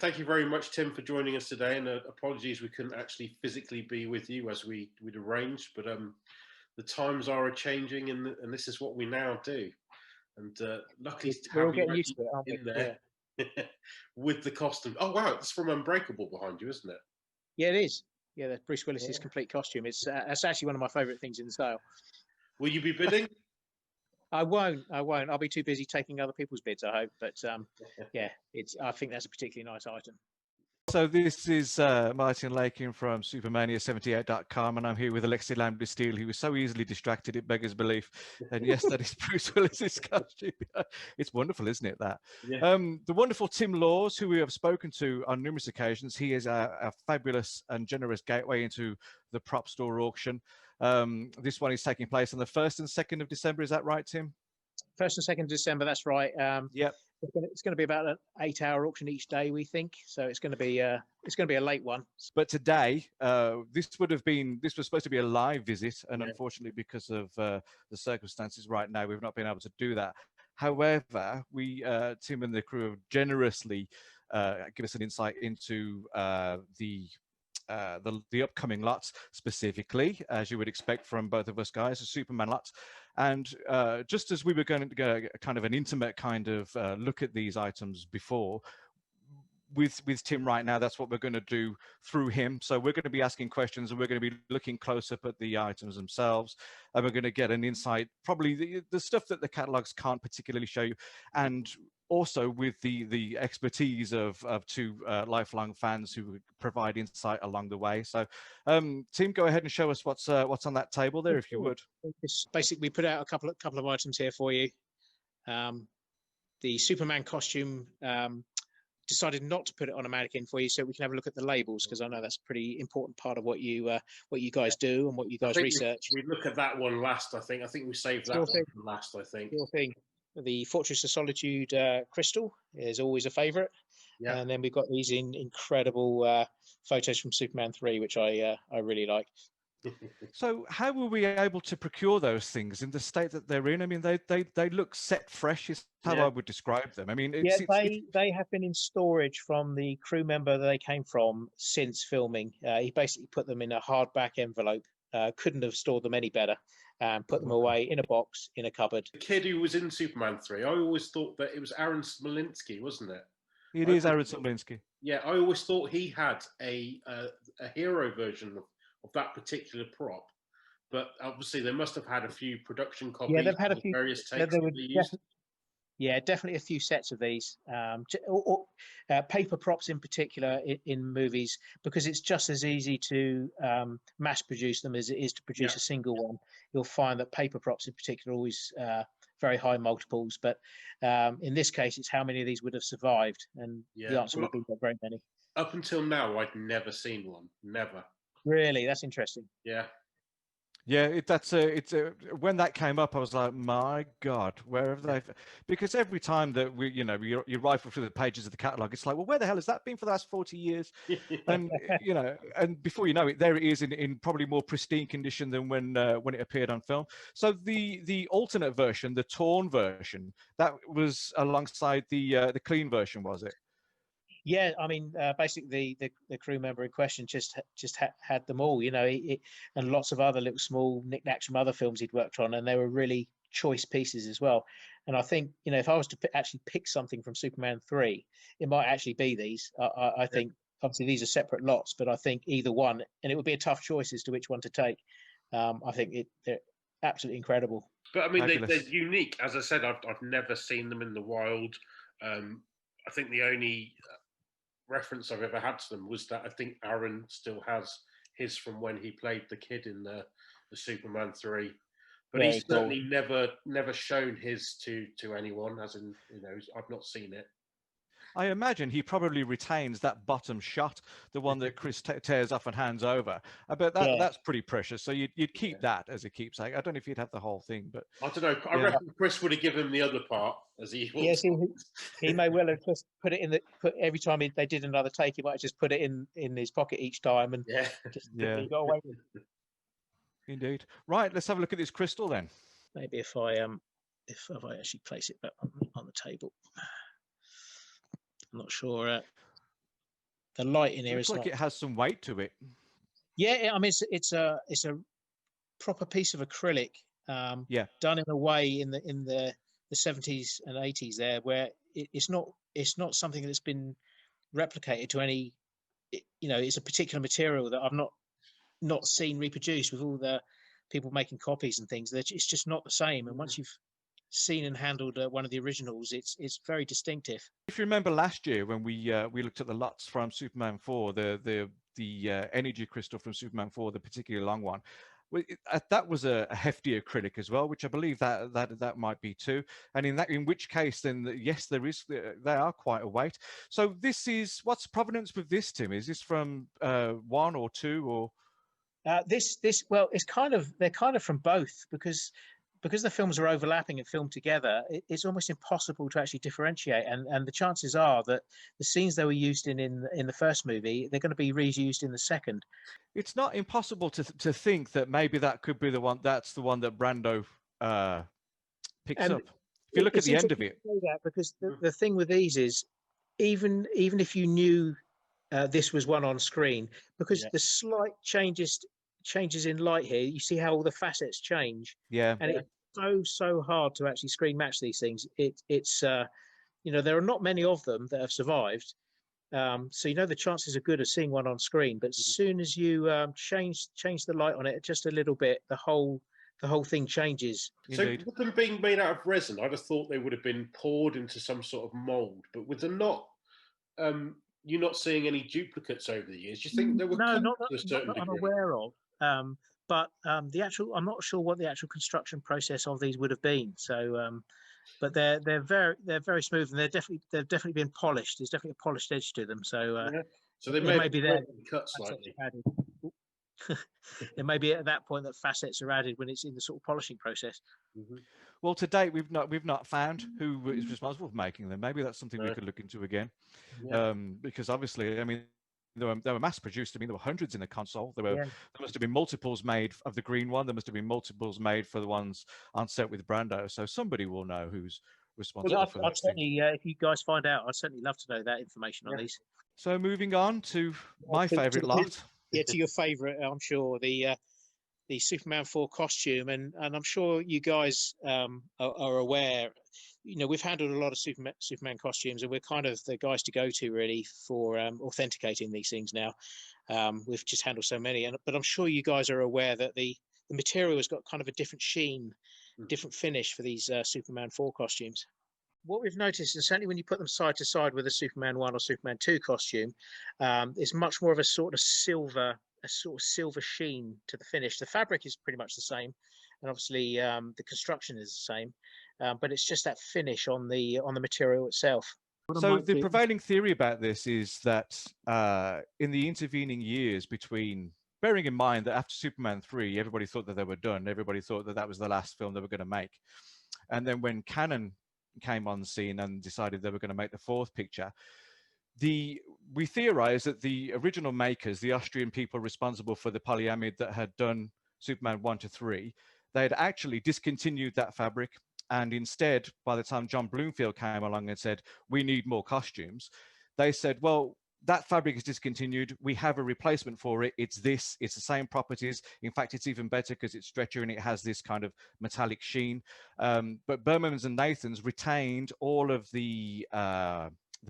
Thank you very much, Tim, for joining us today. And apologies we couldn't actually physically be with you as we'd arranged, but the times are changing, and this is what we now do. And luckily to We're all have you getting used to actually it, aren't we? in there with the costume. Oh wow, it's from Unbreakable behind you, isn't it? Yeah, it is. Yeah, that's Bruce Willis's complete costume. It's that's actually one of my favourite things in the sale. Will you be bidding? I won't. I'll be too busy taking other people's bids, I hope. But yeah, I think that's a particularly nice item. So this is Martin Lakin from Supermania78.com, and I'm here with Alexei Lambley-Steelfor, who was so easily distracted it beggars belief. And yes, that is Bruce Willis's costume. It's wonderful, isn't it, that? Yeah. The wonderful Tim Lawes, who we have spoken to on numerous occasions. He is a fabulous and generous gateway into the Propstore auction. This one is taking place on the 1st and 2nd of December. Is that right, Tim? 1st and 2nd of December, that's right. Yep. It's going to be about an 8-hour auction each day, we think. So it's going to be a late one. But today, this was supposed to be a live visit, and unfortunately, because of the circumstances right now, we've not been able to do that. However, Tim and the crew have generously give us an insight into the upcoming lots, specifically, as you would expect from both of us guys, the Superman lots. And just as we were going to go kind of an intimate kind of look at these items before, with Tim right now, that's what we're going to do through him. So we're going to be asking questions, and we're going to be looking close up at the items themselves, and we're going to get an insight, probably the stuff that the catalogs can't particularly show you, and also with the expertise of two lifelong fans who provide insight along the way. So Tim, go ahead and show us what's on that table there, if you would. It's basically, we put out a couple of items here for you. The Superman costume, decided not to put it on a mannequin for you so we can have a look at the labels, because I know that's a pretty important part of what you guys do and what you guys research. We look at that one last, I think. I think we saved that one for last, I think. Your thing. The Fortress of Solitude crystal is always a favourite. Yeah. And then we've got these incredible photos from Superman 3, which I really like. So how were we able to procure those things in the state that they're in? I mean, they look set fresh is how I would describe them. I mean, they have been in storage from the crew member that they came from since filming. He basically put them in a hardback envelope. Couldn't have stored them any better. Put them away in a box in a cupboard. The kid who was in Superman 3, I always thought that it was Aaron Smolinski, wasn't it? It is Aaron Smolinski. Yeah, I always thought he had a hero version of that particular prop, but obviously they must have had a few production copies. Yeah, they've had a few various takes that they used. Yeah, definitely a few sets of these. Paper props in particular in movies, because it's just as easy to mass produce them as it is to produce a single one. You'll find that paper props in particular are always very high multiples, but in this case, it's how many of these would have survived, and the answer would be not very many. Up until now, I'd never seen one. Never. Really, that's interesting. Yeah. Yeah, when that came up, I was like, my God, where have they? Because every time that you rifle through the pages of the catalog, it's like, well, where the hell has that been for the last 40 years? And and before you know it, there it is in probably more pristine condition than when it appeared on film. So the alternate version, the torn version, that was alongside the clean version, was it? Yeah, I mean, basically the crew member in question just had them all, and lots of other little small knickknacks from other films he'd worked on, and they were really choice pieces as well. And I think, if I was to actually pick something from Superman 3, it might actually be these. I think obviously these are separate lots, but I think either one, and it would be a tough choice as to which one to take. I think they're absolutely incredible. But I mean, they're unique. As I said, I've never seen them in the wild. I think the only reference I've ever had to them was that I think Aaron still has his from when he played the kid in the Superman 3, but he's certainly never shown his to anyone, as in, I've not seen it. I imagine he probably retains that bottom shot, the one that Chris tears off and hands over. I bet that's pretty precious. So you'd keep that as a keepsake. I don't know if you'd have the whole thing, but I don't know. I reckon Chris would have given him the other part as he. Yes, he may well have just put it every time they did another take. He might have just put it in his pocket each time and just got away with it. Indeed. Right. Let's have a look at this crystal then. Maybe if I actually place it back on the table. I'm not sure. the light in It here looks is like not. it has some weight to it. Yeah, I mean it's a proper piece of acrylic, Yeah. done in a way in the 70s and 80s there, where it's not something that's been replicated to any. It's a particular material that I've not seen reproduced with all the people making copies and things. That it's just not the same. And once you've seen and handled one of the originals, it's very distinctive. If you remember last year when we looked at the lots from Superman 4, the energy crystal from Superman 4, the particularly long one, that was a hefty acrylic as well, which I believe that might be too. And in which case, then yes, they are quite a weight. So what's provenance with this, Tim? Is this from 1 or 2 or? Well, they're kind of from both, because the films are overlapping and filmed together. It's almost impossible to actually differentiate, and the chances are that the scenes they were used in the first movie, they're going to be reused in the second. It's not impossible to think that maybe that could be the one. That's the one that Brando picks And up. If you look at the end of it, that because the thing with these is, even if you knew this was one on screen, because the slight changes in light here, you see how all the facets change. yeah, And it's so hard to actually screen match these things. It's there are not many of them that have survived. So the chances are good of seeing one on screen, but as soon as you change the light on it just a little bit, the whole thing changes. Indeed. So with them being made out of resin, I'd have thought they would have been poured into some sort of mold. But with them not, you're not seeing any duplicates over the years. Do you think they were No, cut not to a certain that I'm degree? aware of. But I'm not sure what the actual construction process of these would have been. So, but they're very smooth, and they've definitely been polished. There's definitely a polished edge to them. So, so they may be there cut slightly. It may be at that point that facets are added when it's in the sort of polishing process. Well, to date, we've not found who is responsible for making them. Maybe that's something we could look into again, because obviously, I mean, they were mass produced. I mean, there were hundreds in the console. There must have been multiples made of the green one. There must have been multiples made for the ones on set with Brando. So somebody will know who's responsible for that. I'd certainly, if you guys find out, I'd certainly love to know that information on these. So moving on to my favourite lot. Yeah, to your favourite, I'm sure, the Superman 4 costume, and I'm sure you guys are aware. We've handled a lot of Superman costumes, and we're kind of the guys to go to really for authenticating these things now. We've just handled so many, but I'm sure you guys are aware that the material has got kind of a different sheen, different finish for these Superman 4 costumes. What we've noticed, and certainly when you put them side to side with a Superman 1 or Superman 2 costume, it's much more of a sort of silver sheen to the finish. The fabric is pretty much the same, and obviously the construction is the same, but it's just that finish on the material itself. So the prevailing theory about this is that in the intervening years between, bearing in mind that after Superman 3, everybody thought that they were done. Everybody thought that was the last film they were going to make. And then when Canon came on the scene and decided they were going to make the fourth picture, we theorize that the original makers, the Austrian people responsible for the polyamide that had done Superman 1 to 3, they had actually discontinued that fabric. And instead, by the time John Bloomfield came along and said, we need more costumes, they said, well, that fabric is discontinued. We have a replacement for it. It's the same properties. In fact, it's even better because it's stretchier and it has this kind of metallic sheen. But Berman's and Nathan's retained all of the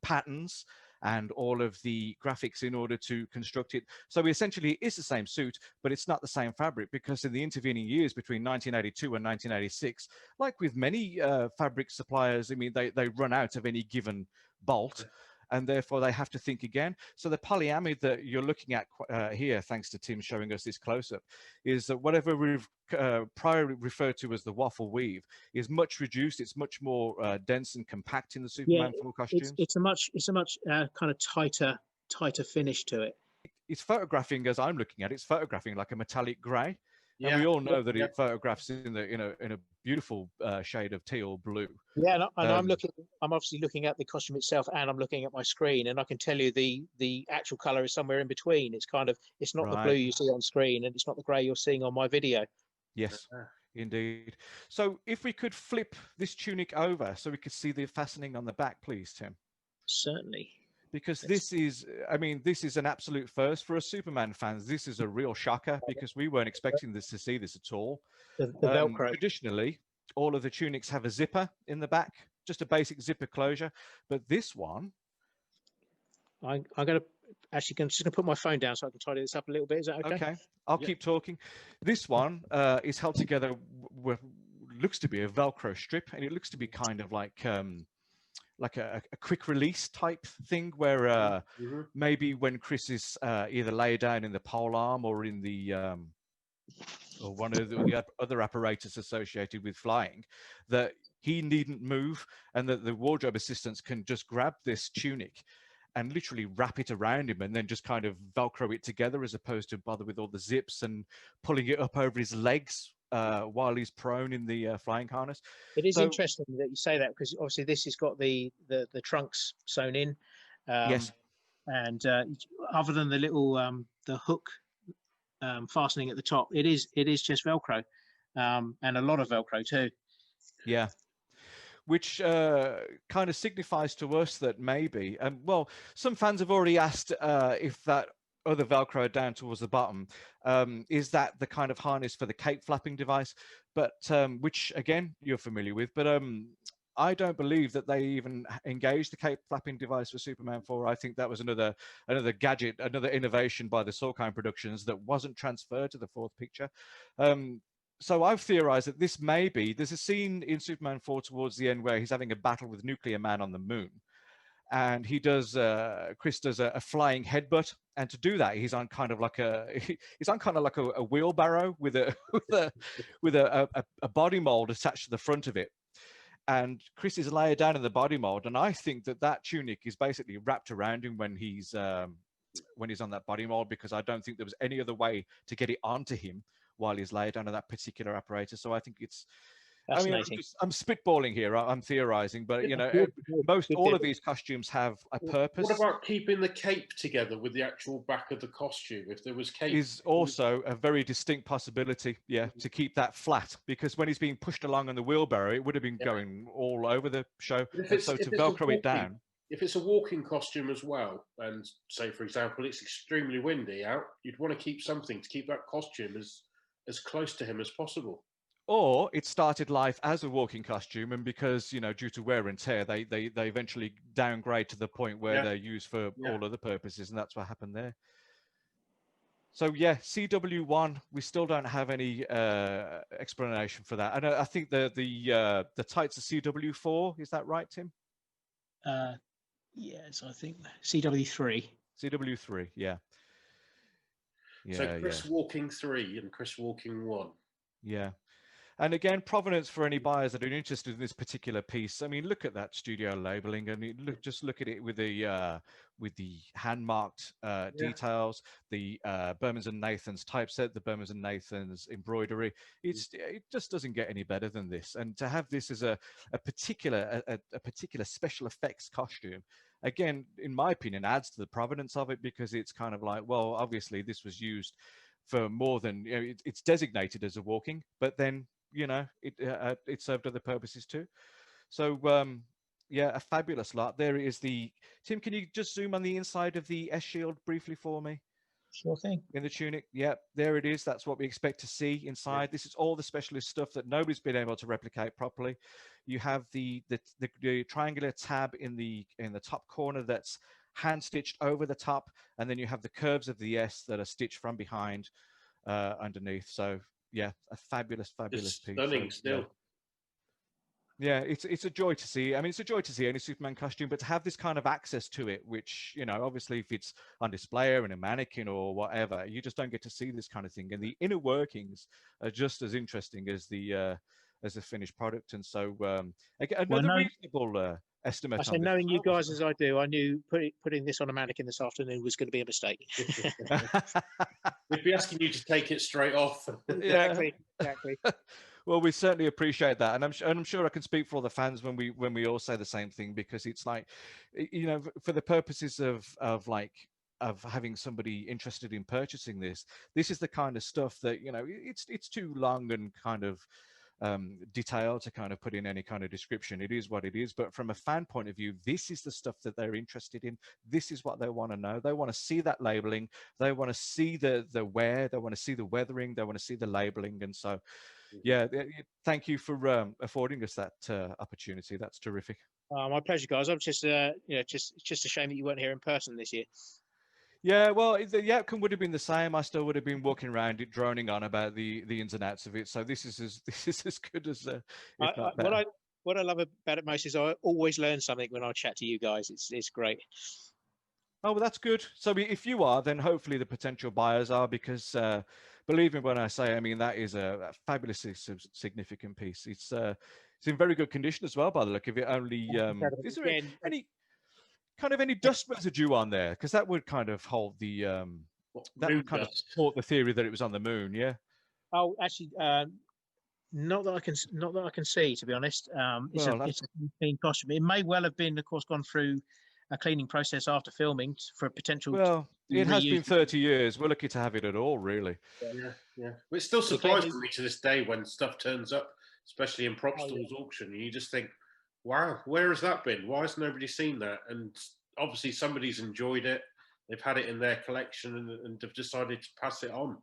patterns and all of the graphics in order to construct it. So essentially it is the same suit, but it's not the same fabric, because in the intervening years between 1982 and 1986, like with many fabric suppliers, I mean, they run out of any given bolt, and therefore they have to think again. So the polyamide that you're looking at here, thanks to Tim showing us this close-up, is that whatever we've prior referred to as the waffle weave is much reduced. It's much more dense and compact in the Superman 4 costumes. It's a much kind of tighter finish to it. It's photographing, as I'm looking at it, it's photographing like a metallic grey. And we all know that it photographs in a beautiful shade of teal blue. Yeah, and I'm obviously looking at the costume itself, and I'm looking at my screen, and I can tell you the actual color is somewhere in between. It's not the blue you see on screen, and it's not the grey you're seeing on my video. Yes, indeed. So if we could flip this tunic over so we could see the fastening on the back, please, Tim. Certainly. because this is, I mean, this is an absolute first for us Superman fans. This is a real shocker because we weren't expecting this to see this at all. The Velcro. Traditionally, all of the tunics have a zipper in the back, just a basic zipper closure. But this one, I'm going to actually just going to put my phone down so I can tidy this up a little bit. Is that okay? okay, I'll keep talking. This one is held together with looks to be a Velcro strip, and it looks to be kind of like a quick release type thing where maybe when Chris is either laid down in the pole arm or in the or one of the other apparatus associated with flying, that he needn't move and that the wardrobe assistants can just grab this tunic and literally wrap it around him and then just kind of Velcro it together, as opposed to bother with all the zips and pulling it up over his legs while he's prone in the flying harness. It is interesting that you say that, because obviously this has got the trunks sewn in. Yes. And other than the little the hook fastening at the top, it is just Velcro, and a lot of Velcro too. Yeah. Which kind of signifies to us that maybe, well, some fans have already asked if that other Velcro down towards the bottom, is that the kind of harness for the cape flapping device? But which again you're familiar with, but I don't believe that they even engaged the cape flapping device for Superman 4. I think that was another gadget, another innovation by the Sorkin Productions that wasn't transferred to the fourth picture. So I've theorized that this may be, there's a scene in Superman 4 towards the end where he's having a battle with Nuclear Man on the moon. And he does, Chris does a flying headbutt. And to do that, he's on kind of like a wheelbarrow with a body mold attached to the front of it. And Chris is laid down in the body mold. And I think that tunic is basically wrapped around him when he's on that body mold, because I don't think there was any other way to get it onto him while he's laid under that particular apparatus. So I think it's, I mean, I'm spitballing here, I'm theorizing, but you know, all of these costumes have a purpose. What about keeping the cape together with the actual back of the costume? If there was cape, is also a very distinct possibility, yeah, to keep that flat, because when he's being pushed along on the wheelbarrow, it would have been going all over the show. And so to Velcro it down. If it's a walking costume as well, and say, for example, it's extremely windy out, you'd want to keep something to keep that costume as close to him as possible. Or it started life as a walking costume, and because, you know, due to wear and tear, they eventually downgrade to the point where they're used for all other purposes, and that's what happened there. So yeah, CW1, we still don't have any explanation for that. And I think the tights are CW4. Is that right, Tim? Yes, I think CW3. CW3, yeah. So Chris walking 3 and Chris walking 1. Yeah. And again, provenance for any buyers that are interested in this particular piece. I mean, look at that studio labeling, and just look at it with the hand-marked details, the Bermans and Nathans typeset, the Bermans and Nathans embroidery. It just doesn't get any better than this. And to have this as a particular special effects costume, again, in my opinion, adds to the provenance of it, because it's kind of like, well, obviously this was used for more than, you know, it's designated as a walking, but then, you know, it served other purposes too. So yeah, a fabulous lot. There is the, Tim, can you just zoom on the inside of the S-shield briefly for me? Sure thing. In the tunic, yeah, there it is. That's what we expect to see inside. This is all the specialist stuff that nobody's been able to replicate properly. You have the triangular tab in the top corner that's hand stitched over the top, and then you have the curves of the S that are stitched from behind underneath. So yeah, a fabulous piece. Stunning still. Yeah, it's a joy to see. I mean, it's a joy to see any Superman costume, but to have this kind of access to it, which, you know, obviously if it's on display or in a mannequin or whatever, you just don't get to see this kind of thing. And the inner workings are just as interesting as the finished product. And so again, another reasonable estimate. I say, knowing you guys as I do, I knew putting this on a mannequin this afternoon was going to be a mistake. We'd be asking you to take it straight off. Exactly. Well, we certainly appreciate that, and I'm sure I can speak for all the fans when we all say the same thing, because it's like, you know, for the purposes of having somebody interested in purchasing this is the kind of stuff that, you know, it's too long and kind of detail to kind of put in any kind of description. It is what it is. But from a fan point of view, this is the stuff that they're interested in. This is what they want to know. They want to see that labeling. They want to see the wear. They want to see the weathering. They want to see the labeling. And so, yeah, thank you for affording us that opportunity. That's terrific. My pleasure, guys. I'm just, it's just a shame that you weren't here in person this year. Yeah, well, the outcome would have been the same. I still would have been walking around it, droning on about the ins and outs of it. So this is as good as, if not better. What I love about it most is I always learn something when I chat to you guys. It's great. Oh, well, that's good. So if you are, then hopefully the potential buyers are, because believe me when I say, I mean, that is a fabulously significant piece. It's in very good condition as well, by the look of it. Only is there any kind of any dust residue on there? Because that would kind of hold the that would kind of support the theory that it was on the moon. Yeah. Oh, actually, not that I can see, to be honest. It's a clean costume. It may well have been, of course, gone through a cleaning process after filming for a potential. Well, it has been 30 years. We're lucky to have it at all, really. Yeah. But it's still surprising me to this day when stuff turns up, especially in Propstore's auction, and you just think, wow, where has that been? Why has nobody seen that? And obviously somebody's enjoyed it. They've had it in their collection and have decided to pass it on.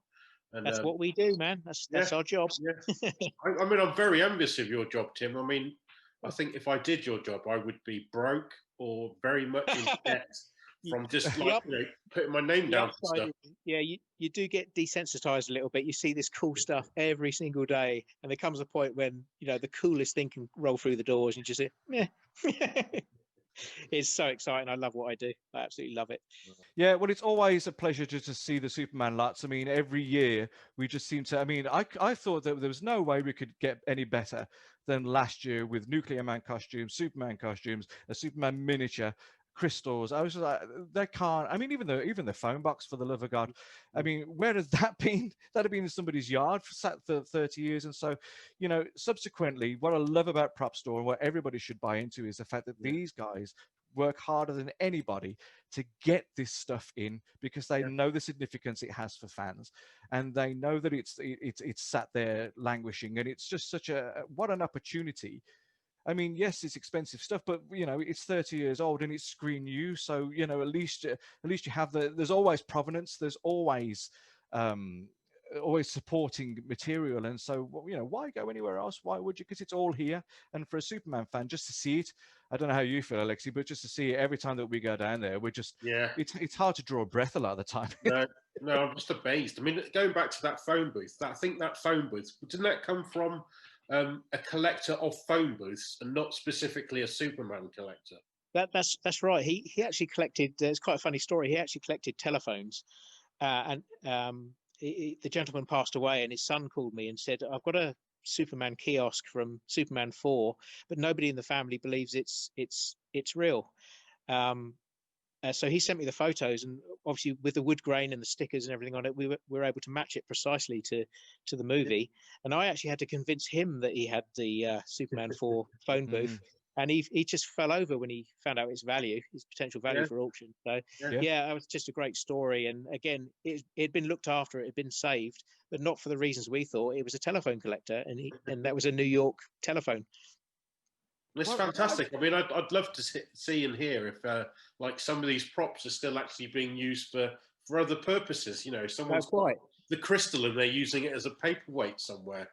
And that's what we do, man. That's our job. Yeah. I mean, I'm very envious of your job, Tim. I mean, I think if I did your job, I would be broke or very much in debt from just putting my name down for stuff. Yeah, you do get desensitized a little bit. You see this cool stuff every single day, and there comes a point when the coolest thing can roll through the doors, and you just say, "Meh." It's so exciting. I love what I do. I absolutely love it. Yeah, well, it's always a pleasure just to see the Superman lots. I mean, every year we just seem to. I mean, I thought that there was no way we could get any better than last year with Nuclear Man costumes, Superman costumes, a Superman miniature, crystals. I was like, they can't. I mean, even the phone box, for the love of God. I mean, where has that been? That had been in somebody's yard for 30 years. And so, subsequently, what I love about Propstore and what everybody should buy into is the fact that these guys work harder than anybody to get this stuff in, because they know the significance it has for fans, and they know that it's sat there languishing, and it's just what an opportunity. I mean, yes, it's expensive stuff, but it's 30 years old and it's screen used, so at least you have there's always provenance, there's always supporting material, and so why go anywhere else? Why would you? Because it's all here. And for a Superman fan, just to see it, I don't know how you feel, Alexei, but just to see it every time that we go down there, we're just it's hard to draw a breath a lot of the time. No, I'm just amazed. I mean, going back to that phone booth, I think that phone booth, didn't that come from a collector of phone booths and not specifically a Superman collector? That's right. He actually collected. It's quite a funny story. He actually collected telephones, and the gentleman passed away, and his son called me and said, "I've got a Superman kiosk from Superman 4, but nobody in the family believes it's real." So he sent me the photos, and obviously with the wood grain and the stickers and everything on it, we were able to match it precisely to the movie. And I actually had to convince him that he had the Superman 4 phone booth. And he just fell over when he found out its potential value for auction. So it was just a great story. And again, it'd been looked after, it had been saved, but not for the reasons we thought. It was a telephone collector, and that was a New York telephone. It's fantastic. I mean, I'd love to see and hear if like some of these props are still actually being used for other purposes. Someone's got the crystal and they're using it as a paperweight somewhere.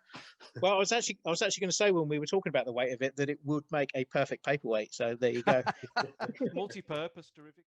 Well, I was actually going to say, when we were talking about the weight of it, that it would make a perfect paperweight. So there you go. Multi-purpose, terrific.